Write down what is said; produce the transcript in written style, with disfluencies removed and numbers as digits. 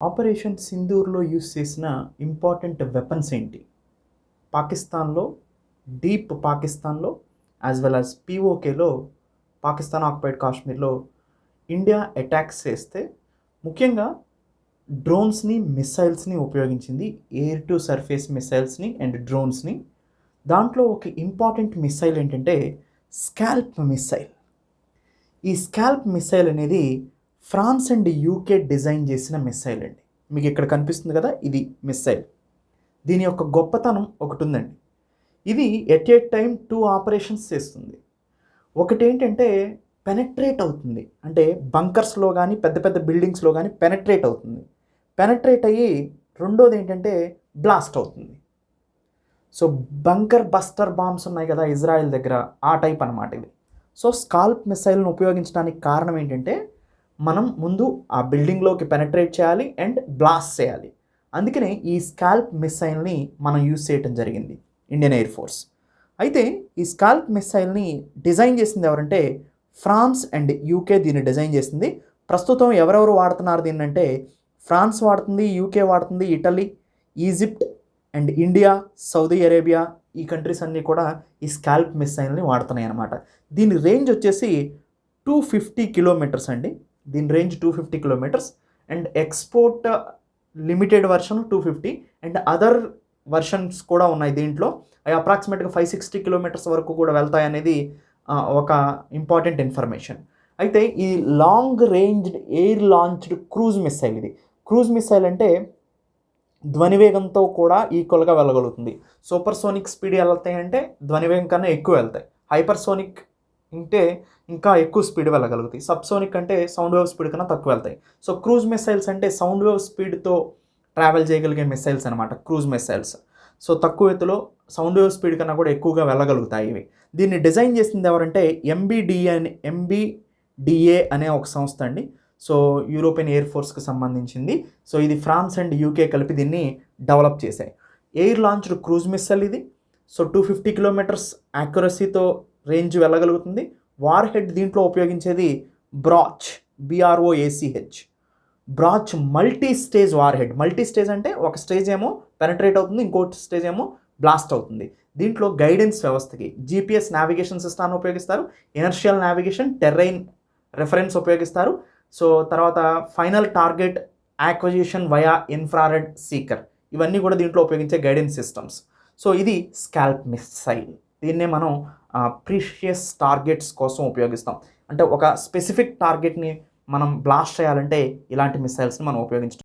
Operation సింధూర్‌లో use చేసిన important weapons ఏంటి? పాకిస్తాన్‌లో, డీప్ పాకిస్తాన్‌లో యాస్ వెల్ యాస్ పీఓకేలో పాకిస్తాన్ ఆక్యుపైడ్ కాశ్మీర్‌లో ఇండియా అటాక్స్ చేస్తే ముఖ్యంగా డ్రోన్స్‌ని, మిస్సైల్స్‌ని ఉపయోగించింది. ఎయిర్ టు సర్ఫేస్ మిస్సైల్స్‌ని అండ్ డ్రోన్స్‌ని. దాంట్లో ఒక ఇంపార్టెంట్ మిస్సైల్ ఏంటంటే స్కాల్ప్ మిస్సైల్. ఈ స్కాల్ప్ మిస్సైల్ అనేది ఫ్రాన్స్ అండ్ యూకే డిజైన్ చేసిన మిస్సైల్ అండి. మీకు ఇక్కడ కనిపిస్తుంది కదా, ఇది మిస్సైల్. దీని యొక్క గొప్పతనం ఒకటి ఉందండి. ఇది ఎట్ ఏ టైమ్ 2 ఆపరేషన్స్ చేస్తుంది. ఒకటేంటంటే పెనెట్రేట్ అవుతుంది. అంటే బంకర్స్‌లో గానీ, పెద్ద పెద్ద బిల్డింగ్స్‌లో గానీ పెనెట్రేట్ అవుతుంది. పెనెట్రేట్ అయ్యి రెండోదేంటంటే బ్లాస్ట్ అవుతుంది. సో, బంకర్ బస్టర్ బాంబ్స్ ఉన్నాయి కదా ఇజ్రాయెల్ దగ్గర, ఆ టైప్ అనమాట ఇది. సో, స్కాల్ప్ మిస్సైల్‌ని ఉపయోగించడానికి కారణం ఏంటంటే, మనం ముందు ఆ బిల్డింగ్‌లోకి పెనెట్రేట్ చేయాలి అండ్ బ్లాస్ట్ చేయాలి. అందుకనే ఈ స్కాల్ప్ మిస్సైల్‌ని మనం యూజ్ చేయటం జరిగింది ఇండియన్ ఎయిర్ ఫోర్స్. అయితే ఈ స్కాల్ప్ మిస్సైల్‌ని డిజైన్ చేసింది ఎవరంటే ఫ్రాన్స్ అండ్ యూకే దీన్ని డిజైన్ చేసింది. ప్రస్తుతం ఎవరెవరు వాడుతున్నారు దీన్నంటే ఫ్రాన్స్ వాడుతుంది, యూకే వాడుతుంది, Italy, Egypt and India, Saudi Arabia, ఈ కంట్రీస్ అన్నీ కూడా ఈ స్కాల్ప్ మిస్సైల్ని వాడుతున్నాయి అన్నమాట. దీని రేంజ్ వచ్చేసి 250 కిలోమీటర్స్ అండి. దీని range 250 kilometres and export limited version 250 and other versions కూడా ఉన్నాయి దీంట్లో. అవి అప్రాక్సిమేట్గా 560 కిలోమీటర్స్ వరకు కూడా వెళ్తాయనేది ఒక ఇంపార్టెంట్ ఇన్ఫర్మేషన్. అయితే ఈ long ranged air launched cruise missile ఇది. క్రూజ్ మిస్సైల్ అంటే ధ్వనివేగంతో కూడా ఈక్వల్గా వెళ్ళగలుగుతుంది. సూపర్సోనిక్ స్పీడ్ వెళ్తాయంటే ధ్వనివేగం కన్నా ఎక్కువ వెళ్తాయి. హైపర్సోనిక్ అంటే ఇంకా ఎక్కువ స్పీడ్ వెళ్ళగలుగుతాయి. సబ్సోనిక్ అంటే సౌండ్ వేవ్ స్పీడ్ కన్నా తక్కువ వెళ్తాయి. సో క్రూజ్ మిస్సైల్స్ అంటే సౌండ్ వేవ్ స్పీడ్తో ట్రావెల్ చేయగలిగే మిస్సైల్స్ అనమాట క్రూజ్ మిస్సైల్స్. సో తక్కువ ఎత్తులో సౌండ్ వేవ్ స్పీడ్ కన్నా కూడా ఎక్కువగా వెళ్ళగలుగుతాయి ఇవి. దీన్ని డిజైన్ చేసింది ఎవరంటే ఎంబీడీఏ అనే ఒక సంస్థ అండి. సో యూరోపియన్ ఎయిర్ ఫోర్స్కి సంబంధించింది. సో ఇది ఫ్రాన్స్ అండ్ యూకే కలిపి దీన్ని డెవలప్ చేశాయి. ఎయిర్ లాంచ్డ్ క్రూజ్ మిస్సైల్ ఇది. సో 250 కిలోమీటర్స్ యాక్యురసీతో రేంజ్ వెళ్ళగలుగుతుంది. వార్ హెడ్ దీంట్లో ఉపయోగించేది broach, BROACH. Broach multi stage warhead. Multi stage అంటే ఒక స్టేజ్ ఏమో పెనట్రేట్ అవుతుంది, ఇంకోటి స్టేజ్ ఏమో బ్లాస్ట్ అవుతుంది. దీంట్లో గైడెన్స్ వ్యవస్థకి జీపీఎస్ నావిగేషన్ సిస్టాన్ని ఉపయోగిస్తారు, ఇనర్షియల్ నావిగేషన్, టెర్రైన్ రెఫరెన్స్ ఉపయోగిస్తారు. సో తర్వాత final target acquisition via infrared seeker, ఇవన్నీ కూడా దీంట్లో ఉపయోగించే గైడెన్స్ సిస్టమ్స్. సో ఇది స్కాల్ప్ మిస్సైల్. దీన్నే మనం ప్రీషియస్ టార్గెట్స్ కోసం ఉపయోగిస్తాం. అంటే ఒక స్పెసిఫిక్ టార్గెట్ని మనం బ్లాస్ట్ చేయాలంటే ఇలాంటి మిస్సైల్స్ని మనం ఉపయోగించడం